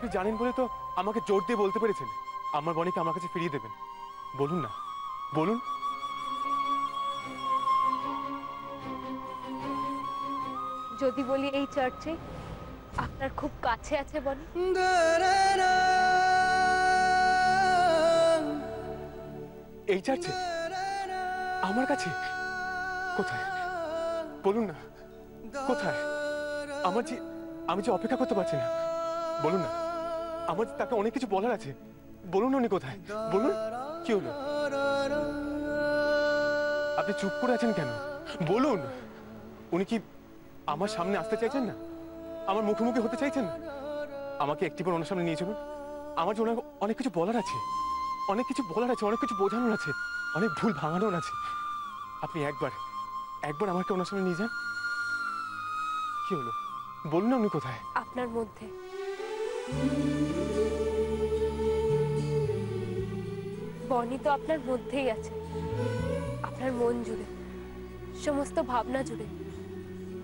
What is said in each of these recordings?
আপনি জানেন বলে তো আমাকে জোর দিয়ে বলতে পেরেছেন আমার বনিকে আমার কাছে ফিরিয়ে দেবেন। বলুন না, বলুন। যদি বলি এই চার্চে আপনার খুব কাছে আছে বনি, এই চার্চে আমার কাছে? কোথায় বলুন না, কোথায়? আমি যে অপেক্ষা করতে পারছি না। বলুন না, আমার তাকে অনেক কিছু বলার আছে। বলুন উনি কোথায়, বলুন। কি হলো? আপনি চুপ করে আছেন কেন? বলুন। উনি কি আমার সামনে আসতে চাইছেন না? আমার মুখোমুখি হতে চাইছেন না? আমাকে একটিবার ওনার সামনে নিয়ে যাবেন। আমার যে ওনার অনেক কিছু বলার আছে, অনেক কিছু বলার আছে, অনেক কিছু বোঝানোর আছে, অনেক ভুল ভাঙানোর আছে। আপনি একবার আমাকে ওনার সামনে নিয়ে যান। কি হলো বলুন না, উনি কোথায়? আপনার মধ্যে। বনি তো আপনার মধ্যেই আছে, আপনার মন জুড়ে, সমস্ত ভাবনা জুড়ে,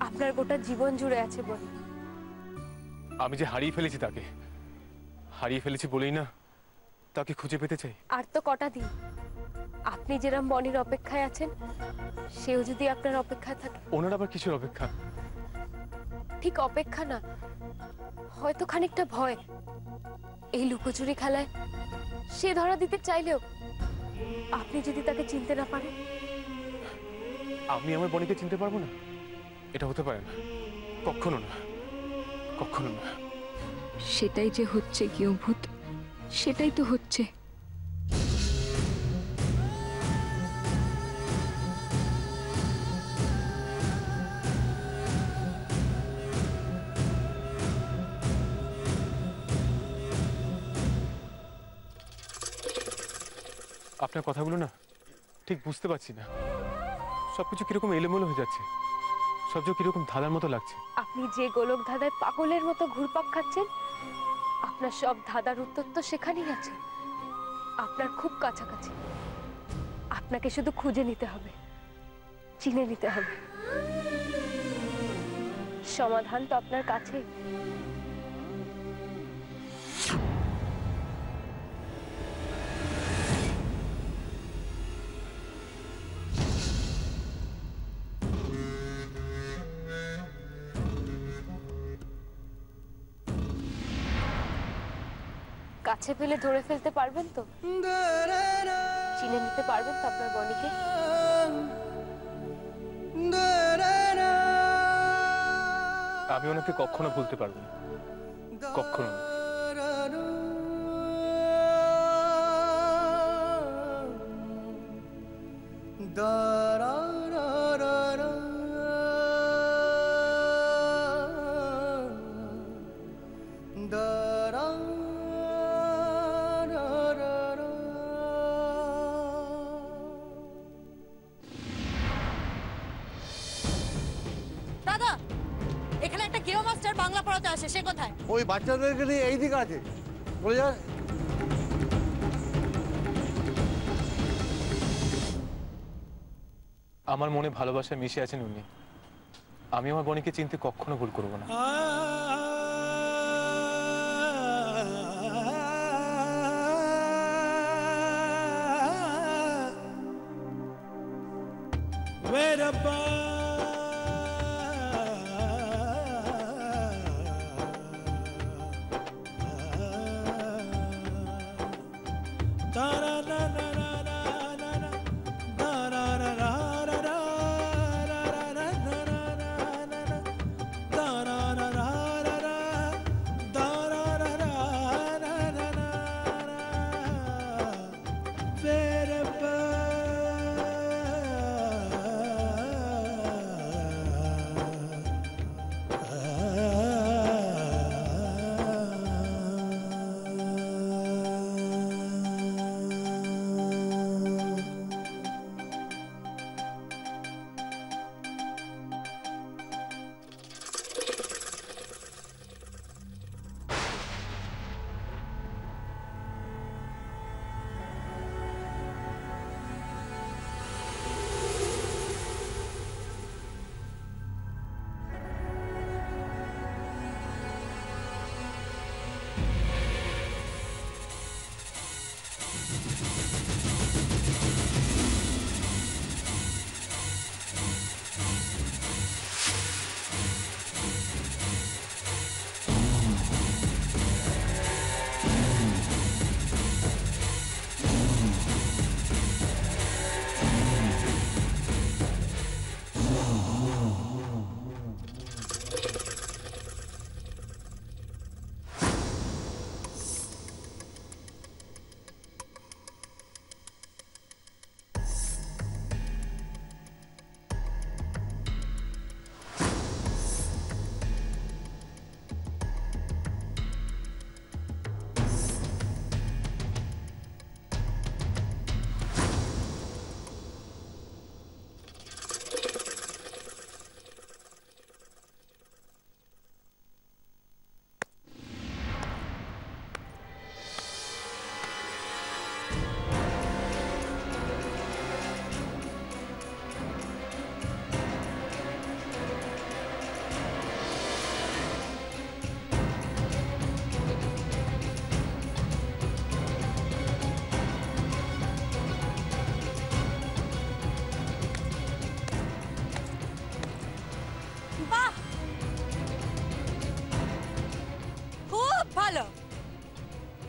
আপনার গোটা জীবন জুড়ে আছে বনি। আমি যে হারিয়ে ফেলেছি, তাকে হারিয়ে ফেলেছি বলেই না তাকে খুঁজে পেতে চাই। আর তো কটা দিন, আপনি যেরকম বনির অপেক্ষায় আছেন, সেও যদি আপনার অপেক্ষায় থাকে। ওনার আবার কিসের অপেক্ষা? ঠিক অপেক্ষা না, হয়তো খানিকটা ভয়। এই লুকোচুরি খেলায় সে ধরা দিতে চাইলেও আপনি যদি তাকে চিনতে না পারেন। আমি আমার বনিকে চিনতে পারবো না? এটা হতে পারে না, কখনো না, কখনো না। সেটাই যে হচ্ছে কি অভূত, সেটাই তো হচ্ছে। আপনার কথাগুলো না ঠিক বুঝতে পারছি না। সবকিছু কিরকম এলোমেলো হয়ে যাচ্ছে, সব যে কিরকম ধাঁধার মতো লাগছে। আপনি যে গোলক ধাঁধায় পাগলের মতো ঘুরপাক খাচ্ছেন, আপনার সব ধাঁধার উত্তর তো সেখানেই আছে, আপনার খুব কাছাকাছি। আপনাকে শুধু খুঁজে নিতে হবে, চিনে নিতে হবে। সমাধান তো আপনার কাছে। কাছে পেলে ধরে ফেলতে পারবেন তো? চিনে নিতে পারবেন তো আপনার বনিকে? আমি ওনাকে কখনো ভুলতে পারবো না, কখনো না। দাদা, এখানে একটা গেও মাস্টার বাংলা পড়াতে আসে, সে কোথায়? ওই বাচ্চাদেরকে নিয়ে এই দিকে আছে, বলে যা। আমার মনে ভালোবাসায় মিশে আছেন উনি। আমি আমার বনিকে চিনতে কখনো ভুল করবো না।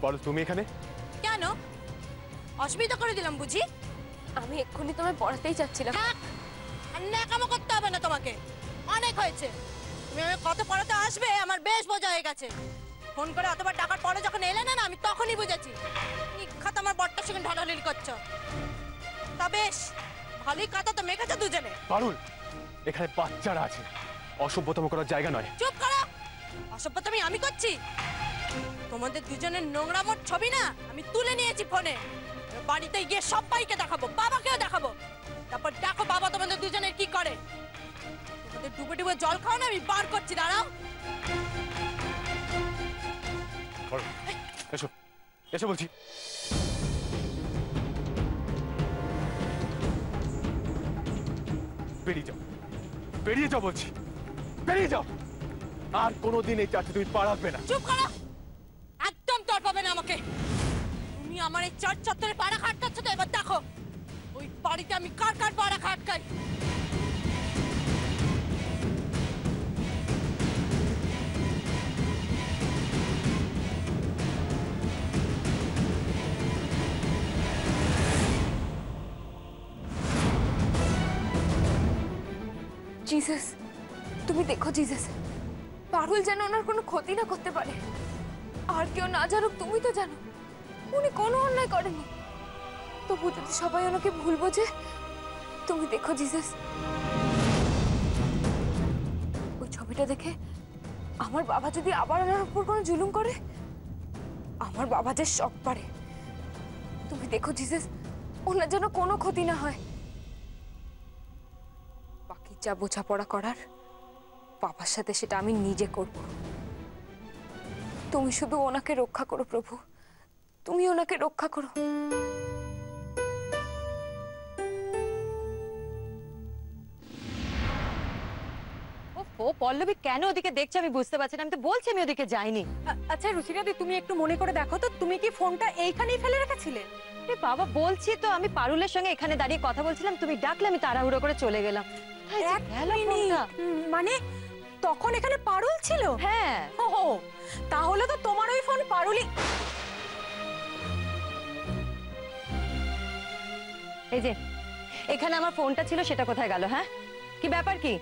বলো তুমি এখানে? কেন অসুবিধা করে দিলাম বুঝি? আমি এক্ষুনি তোমায় পড়াতেই চাচ্ছিলাম। থাক, আর ন্যাকামো করতে হবে না তোমাকে, অনেক হয়েছে। তুমি আমাকে কত পড়াতে আসবে আমার বেশ বোঝা হয়ে গেছে। ফোন করে অতবার টাকার পরে যখন এলে না, আমি তখনই বুঝেছি নিখাত আমার বড়টার সঙ্গে ঢলাঢলি করছো। তা বেশ, ভালোই কাতা তো মেখেছো দুজনে। পারুল, এখানে বাচ্চারা আছে, অসভ্যতম করার জায়গা নয়। চুপ করো, অসভ্যতামি আমি করছি? তোমাদের দুজনের নোংরামোর ছবি না আমি তুলে নিয়েছি ফোনে। বাড়িতে গিয়ে সবাইকে দেখাবো, বাবাকেও দেখাবো। তারপর দেখো বাবা তোমাদের দুজনের কি করে। তোমাদের ডুবে ডুবে জল খাও না, আমি বার করছি, দাঁড়াও। পারুল, এসো এসো বলছি। বেরিয়ে যাও, বেরিয়ে যাও বলছি, বেরিয়ে যাও। আর কোনোদিন এই চার্চে তুমি পা রাখবে না। চুপ করো, একদম তর পাবে না আমাকে। তুমি আমার এই চার চত্বরে পাড়া খাটকাচ্ছ তো, এবার দেখো ওই বাড়িতে আমি কার কার পাড়া খাটকাই। জিসাস, তুমি দেখো জিসাস, পারুল যেন ওনার কোনো ক্ষতি না করতে পারে। আর কেউ না জানুক, তুমি তো জানো উনি কোনো অন্যায় করেনি। তবু যদি সবাই ওনাকে ভুল বোঝে, তুমি দেখো জিসাস, ওই ছবিটা দেখে আমার বাবা যদি আবার ওনার উপর কোনো জুলুম করে, আমার বাবা যে শক পারে। তুমি দেখো জিসাস, ওনার যেন কোনো ক্ষতি না হয়। বাকি যা বোঝাপড়া করার বাবার সাথে, সেটা আমি নিজে করব। তুমি শুধু ওনাকে রক্ষা করো প্রভু, তুমি ওনাকে রক্ষা করো। ও পল্লবী কেন ওদিকে দেখছে আমি বুঝতে পারছি না। আমি তো বলছি আমি ওদিকে যাইনি। আচ্ছা রুচিরাদি, তুমি একটু মনে করে দেখো তো, তুমি কি ফোনটা এইখানেই ফেলে রেখেছিলে? আরে বাবা, বলছি তো আমি পারুলের সঙ্গে এখানে দাঁড়িয়ে কথা বলছিলাম, তুমি ডাকলে আমি তাড়াহুড়ো করে চলে গেলাম। এক মিনিট, মানে তখন এখানে পারুল ছিল? হ্যাঁ। ও তাহলে তো তোমার ওই ফোন পারুলই। এই যে এখানে আমার ফোনটা ছিল, সেটা কোথায় গেল? হ্যাঁ, কি ব্যাপার কি?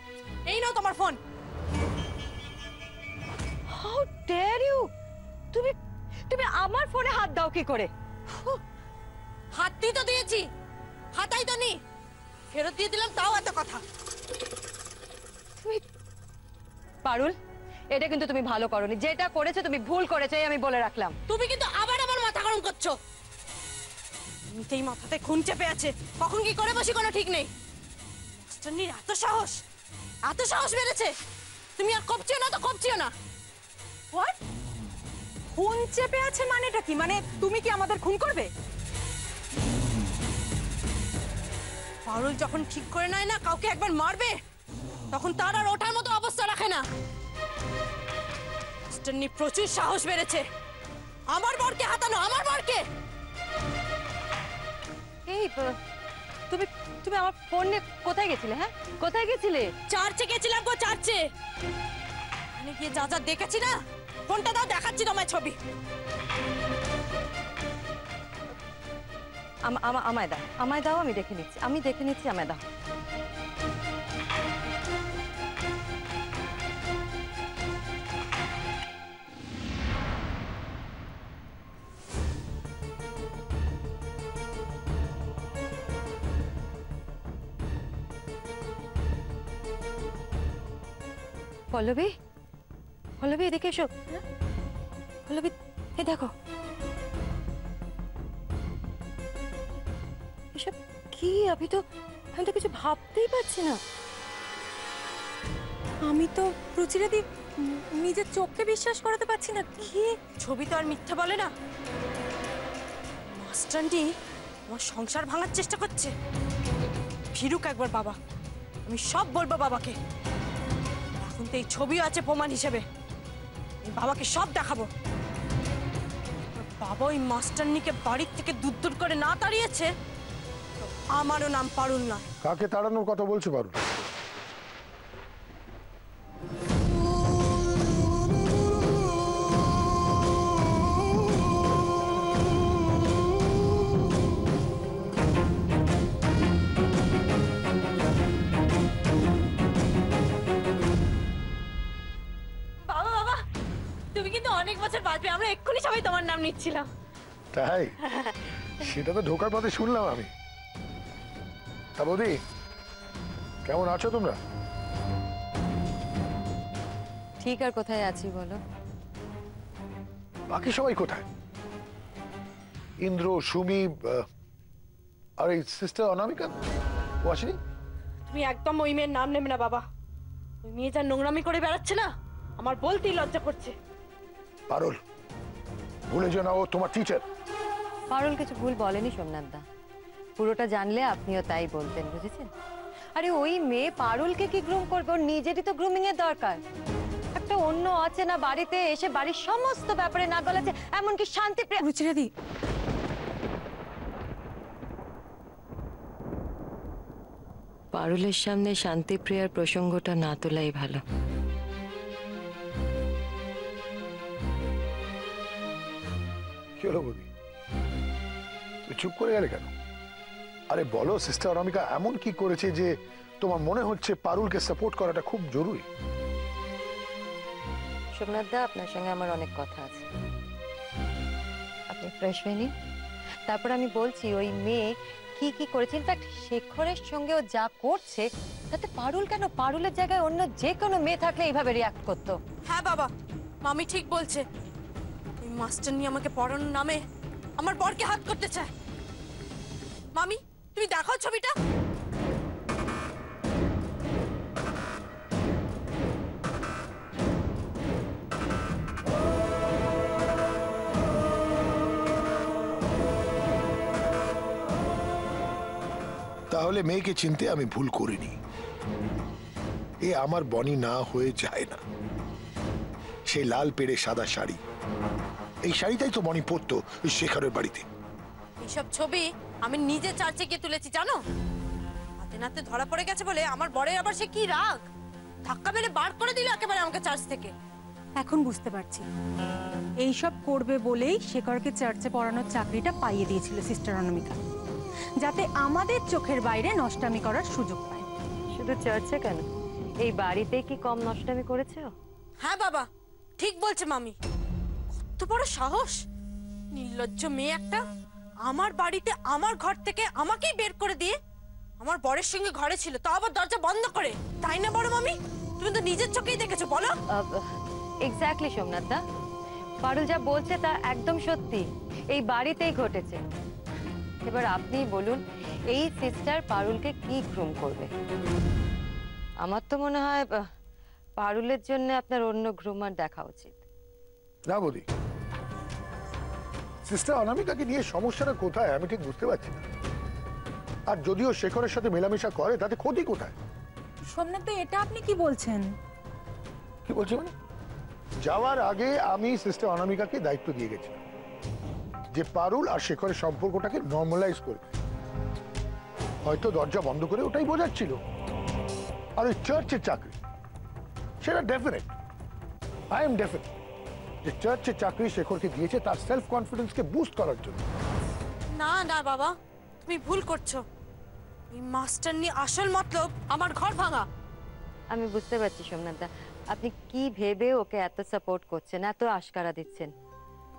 এই নাও তোমার ফোন। How dare you! তুমি তুমি আমার ফোনে হাত দাও কি করে? হাতই তো দিয়েছি, হাতাই তো নি, ফেরত দিয়ে দিলাম, তাও এত কথা। পারুল, এটা কিন্তু তুমি ভালো করোনি। যেটা করেছো তুমি ভুল করেছো, এই আমি বলে রাখলাম। তুমি কিন্তু আবার আমার মাথা গরম করছো। এমনিতেই মাথাতে খুন চেপে আছে, কখন কি করে বসি কোনো ঠিক নেই। মাস্টারনির এত সাহস, এত সাহস বেড়েছে। তুমি আর কপচিও না তো কপচিও না। হোয়াট? খুন চেপে আছে মানেটা কি? মানে তুমি কি আমাদের খুন করবে? পারুল যখন ঠিক করে নেয় না কাউকে একবার মারবে, তখন তার আর ওঠার মতো অবস্থা রাখে না। মাস্টারনি প্রচুর সাহস বেড়েছে আমার বরকে হাতানো, আমার বরকে। এই তুমি তুমি আমার ফোন নিয়ে কোথায় গেছিলে? হ্যাঁ, কোথায় গেছিলে? চার্চে গেছিলাম গো, চার্চে। মানে গিয়ে যা যা দেখেছি না, ফোনটা দাও, দেখাচ্ছি তোমায় ছবি। আমায় দাও, আমায় দাও, আমি দেখে নিচ্ছি, আমি দেখে নিচ্ছি, আমায় দাও। পল্লবী, পল্লবী এদিকে এসো। পল্লবী, এই দেখো, এসব কি? আমি তো কিছু ভাবতেই পারছি না। আমি তো রুচিরাদি নিজের চোখকে বিশ্বাস করাতে পারছি না। কি ছবি তো আর মিথ্যা বলে না। মাস্টারনি আমার সংসার ভাঙার চেষ্টা করছে। ফিরুক একবার বাবা, আমি সব বলবো বাবাকে। এখন তো এই ছবিও আছে প্রমাণ হিসেবে, আমি বাবাকে সব দেখাবো। বাবা ওই মাস্টারনিকে বাড়ির থেকে দূর দূর করে না তাড়িয়েছে, তো আমারও নাম পারুল নয়। কাকে তাড়ানোর কথা বলছো পারুল? বছর বাঁচবে, আমরা এক্ষুনি সবাই তোমার নাম নিচ্ছিলাম। তাই? সেটা তো ঢোকার পথে শুনলাম আমি। তা বৌদি, কেমন আছো তোমরা? ঠিক আর কোথায় আছি বলো? বাকি সবাই কোথায়? ইন্দ্র, সুমি, আর এই সিস্টার অনামিকা ও আসেনি? তুমি একদম ওই মেয়ের নাম নেবে না বাবা। ওই মেয়ে যা নোংরামি করে বেড়াচ্ছে না, আমার বলতেই লজ্জা করছে। পারুল, ভুলে যেও না ও তোমার টিচার। পারুল কিছু ভুল বলেনি সোমনাথদা, পুরোটা জানলে আপনিও তাই বলতেন, বুঝেছেন? আরে ওই মেয়ে পারুলকে কি গ্রুম করবে? ওর নিজেরই তো গ্রুমিং এর দরকার। একটা অন্য অচেনা বাড়িতে এসে বাড়ির সমস্ত ব্যাপারে না গলাচ্ছে, এমনকি শান্তি রুচিরাদি। পারুলের সামনে শান্তিপ্রিয়ার প্রসঙ্গটা না তোলাই ভালো। কি হলো বৌদি, তুই চুপ করে গেলে কেন? আরে বলো, সিস্টার অনামিকা এমন কি করেছে যে তোমার মনে হচ্ছে পারুলকে সাপোর্ট করাটা খুব জরুরি? সোমনাথদা, আপনার সঙ্গে আমার অনেক কথা আছে। আপনি ফ্রেশ হয়ে নিন, তারপর আমি বলছি ওই মেয়ে কি কি করেছে। ইনফ্যাক্ট শেখরের সঙ্গে ও যা করছে তাতে পারুল কেন, পারুলের জায়গায় অন্য যে কোনো মেয়ে থাকলে এইভাবে রিয়াক্ট করতো। হ্যাঁ বাবা, মামি ঠিক বলছে। ওই মাস্টার নিয়ে আমাকে পড়ানোর নামে আমার বরকে হাত করতে চায়। মামি, তুমি দেখো ছবিটা। তাহলে মেয়েকে চিনতে আমি ভুল করিনি। এ আমার বনি না হয়ে যায় না। সেই লাল পেড়ে সাদা শাড়ি, এই শাড়িটাই তো বনি পরতো শেখরের বাড়িতে। এইসব ছবি আমি নিজে চার্চে গিয়ে তুলেছি জানো। হাতে নাতে ধরা পড়ে গেছে বলে আমার বরের আবার সে কি রাগ, ধাক্কা মেরে বার করে দিল একেবারে আমাকে চার্চ থেকে। এখন বুঝতে পারছি, এইসব করবে বলেই শেখরকে চার্চে পড়ানোর চাকরিটা পাইয়ে দিয়েছিল সিস্টার অনামিকা, যাতে আমাদের চোখের বাইরে নষ্টামি করার সুযোগ পায়। শুধু চার্চে কেন, এই বাড়িতে কি কম নষ্টামি করেছে? হ্যাঁ বাবা, ঠিক বলছে মামি। কত বড় সাহস, নির্লজ্জ মেয়ে একটা। আমার বাড়িতে আমার ঘর থেকে আমাকেই বের করে দিয়ে আমার বরের সঙ্গে ঘরে ছিল, তাও আবার দরজা বন্ধ করে। তাই না বড় মামি? তুমি তো নিজের চোখেই দেখেছো, বলো। এক্স্যাক্টলি সোমনাথদা, পারুল যা বলছে তা একদম সত্যি, এই বাড়িতেই ঘটেছে। এবার আপনি বলুন, এই সিস্টার পারুলকে কি গ্রুম করবে? আমার তো মনে হয় পারুলের জন্য আপনার অন্য গ্রুমার দেখা উচিত। না বৌদি, সিস্টার অনামিকাকে নিয়ে সমস্যাটা কোথায় আমি ঠিক বুঝতে পারছি না। আর যদিও শেখরের সাথে মেলামেশা করে তাতে ক্ষতি কোথায়? সোমনাথ, এটা আপনি কি বলছেন? কি বলছি মানে, যাওয়ার আগে আমি সিস্টার অনামিকাকে দায়িত্ব দিয়ে গেছিলাম যে পারুল আর শেখরের সম্পর্কটাকে নর্মালাইজ করবে। হয়তো দরজা বন্ধ করে ওটাই বোঝাচ্ছিল। আর ওই চার্চের চাকরি, সেটা ডেফিনেট, আই এম ডেফিনেট যে চার্চের চাকরি শেখরকে দিয়েছে তার সেলফ কনফিডেন্সকে বুস্ট করার জন্য। না না বাবা, তুমি ভুল করছো। এই মাস্টার নিয়ে আসল মতলব আমার ঘর ভাঙা। আমি বুঝতে পারছি সোমনাথদা, আপনি কি ভেবে ওকে এত সাপোর্ট করছেন, এত আশকারা দিচ্ছেন,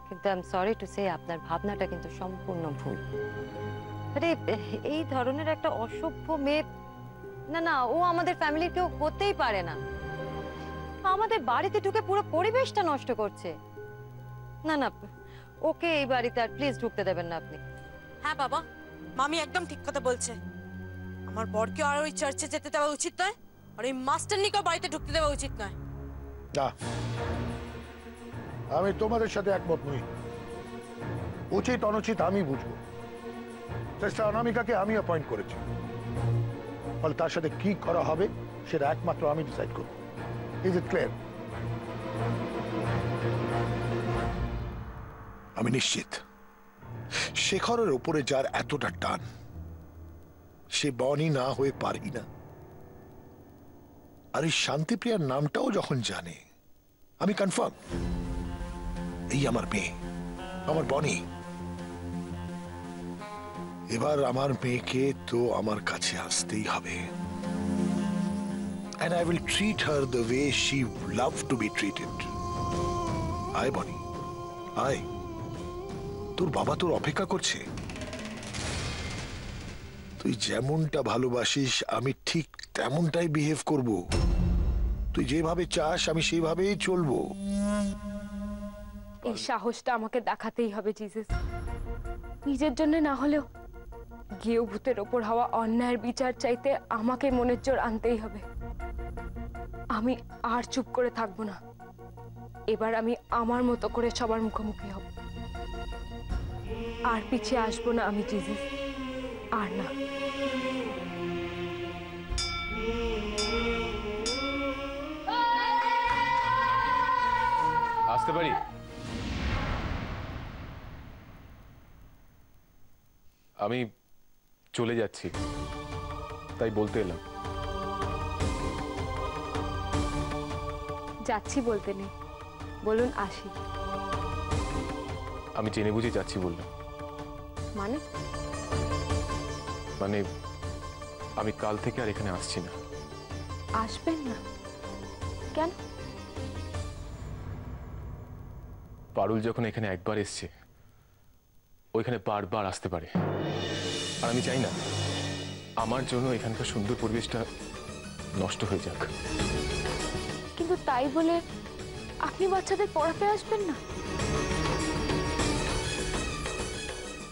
কিন্তু I am sorry to say আপনার ভাবনাটা কিন্তু সম্পূর্ণ ভুল। আরে এই ধরনের একটা অসভ্য মেয়ে, না না, ও আমাদের ফ্যামিলির কেউ হতেই পারে না। আমাদের বাড়িতে ঢুকে পুরো পরিবেশটা নষ্ট করছে। না না, ওকে এই বাড়িতে আর প্লিজ ঢুকতে দেবেন না আপনি। হ্যাঁ বাবা, মামি একদম ঠিক কথা বলছে। আমার বরকে আর ওই চার্চে যেতে দেওয়া উচিত নয়, আর ওই মাস্টারনিকেও বাড়িতে ঢুকতে দেওয়া উচিত নয়। না, আমি তোমাদের সাথে একমত নই। উচিত অনুচিত আমি বুঝবো। সিস্টার অনামিকাকে আমি অ্যাপয়েন্ট করেছি, ফলে তার সাথে কি করা হবে সেটা একমাত্র আমি ডিসাইড করব। Is it clear? আমি নিশ্চিত শেখরের উপরে যার এতটা টান, সে বনি না হয়ে পারি না। আর এই শান্তিপ্রিয়ার নামটাও যখন জানে, আমি কনফার্ম এই আমার মেয়ে, আমার বনি। এবার আমার মেয়েকে তো আমার কাছে আসতেই হবে, and I will treat her the way she loved to be treated. আয় বনি, আয়, তোর বাবা তোর অপেক্ষা করছে। তুই যেমনটা ভালোবাসিস আমি ঠিক তেমনটাই বিহেভ করব। তুই যেভাবে চাস আমি সেইভাবেই চলবো। এই সাহসটা আমাকে দেখাতেই হবে জিসাস। নিজের জন্য না হলেও গেও ভূতের ওপর হওয়া অন্যায়ের বিচার চাইতে আমাকে মনের জোর আনতেই হবে। আমি আর চুপ করে থাকবো না। এবার আমি আমার মতো করে সবার মুখোমুখি হব। আর পিছিয়ে আসবো না আমি জিসাস, আর না। আসতে পারি? আমি চলে যাচ্ছি, তাই বলতে এলাম। যাচ্ছি বলতে নেই, বলুন আসি। আমি জেনে বুঝে যাচ্ছি বললাম। মানে? মানে আমি কাল থেকে আর এখানে আসছি না। আসবেন না কেন? পারুল যখন এখানে একবার এসছে, ওইখানে বারবার আসতে পারে। আর আমি চাই না আমার জন্য এখানকার সুন্দর পরিবেশটা নষ্ট হয়ে যাক। কিন্তু তাই বলে আপনি বাচ্চাদের পড়াতে আসবেন না?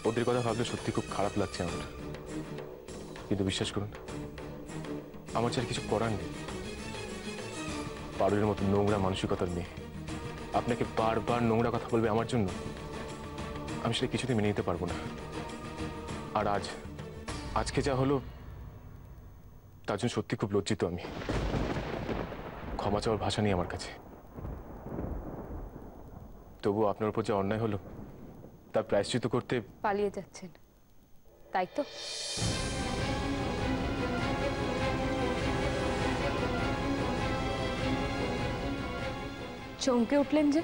ওদের কথা ভাবলে সত্যি খুব খারাপ লাগছে আমার। কিন্তু বিশ্বাস করুন, আমার চার কিছু করার নেই। পারুলের মতো নোংরা মানসিকতার মেয়ে আপনাকে বারবার নোংরা কথা বলবে আমার জন্য, আমি সেটা কিছুতে মেনে নিতে পারবো না। আর আজকে যা হলো তার জন্য সত্যি খুব লজ্জিত আমি। ক্ষমা চাওয়ার ভাষা নেই আমার কাছে। তবুও আপনার উপর যা অন্যায় হলো তার প্রায়শ্চিত্ত করতে পালিয়ে যাচ্ছেন, তাই তো? চমকে উঠলেন যে?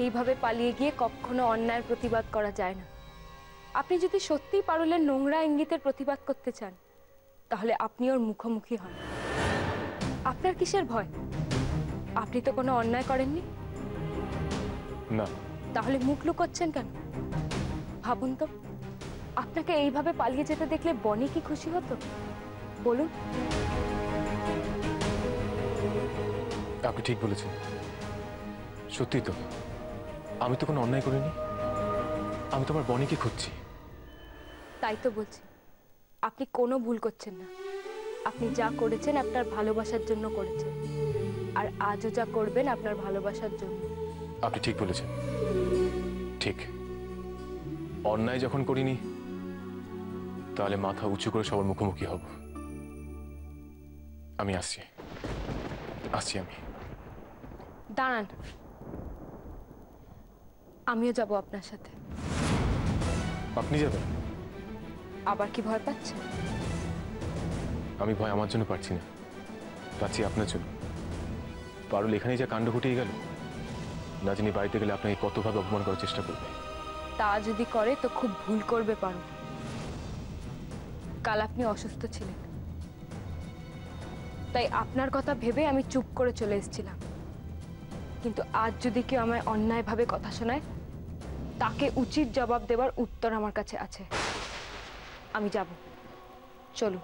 এইভাবে পালিয়ে গিয়ে কখনো অন্যায়ের প্রতিবাদ করা যায় না। আপনি যদি সত্যিই পারুলের নোংরা ইঙ্গিতের প্রতিবাদ করতে চান, তাহলে আপনি ওর মুখোমুখি হন। আপনার কিসের ভয়? আপনি তো কোনো অন্যায় করেননি। না। তাহলে মুখ লুকোচ্ছেন কেন? ভাবুন তো, আপনাকে এইভাবে পালিয়ে যেতে দেখলে বনি কি খুশি হতো? বলুন। আপনি ঠিক বলেছেন, সত্যি তো আমি তো কোনো অন্যায় করিনি। আমি তোমার বনিকে খুঁজছি। তাই তো বলছি, আপনি কোনো ভুল করছেন না। আপনি যা করেছেন আপনার ভালোবাসার জন্য করেছেন, আর আজও যা করবেন আপনার ভালোবাসার জন্য। আপনি ঠিক বলেছেন, ঠিক। অন্যায় যখন করিনি তাহলে মাথা উঁচু করে সবার মুখোমুখি হব। আমি আসছি আমি। দাঁড়ান, আমিও যাব আপনার সাথে। আপনি যাবেন? আবার কি ভয় পাচ্ছেন? আমি ভয় আমার জন্য পাচ্ছি না, পাচ্ছি আপনার জন্য। পারুল এখানেই যা কাণ্ড ঘটিয়ে গেল, না জানি বাড়িতে গেলে আপনাকে কতভাবে অপমান করার চেষ্টা করবে। তা যদি করে তো খুব ভুল করবে পারুল। কাল আপনি অসুস্থ ছিলেন, তাই আপনার কথা ভেবে আমি চুপ করে চলে এসেছিলাম। কিন্তু আজ যদি কেউ আমায় অন্যায়ভাবে কথা শোনায়, তাকে উচিত জবাব দেওয়ার উত্তর আমার কাছে আছে। আমি যাব, চলুন।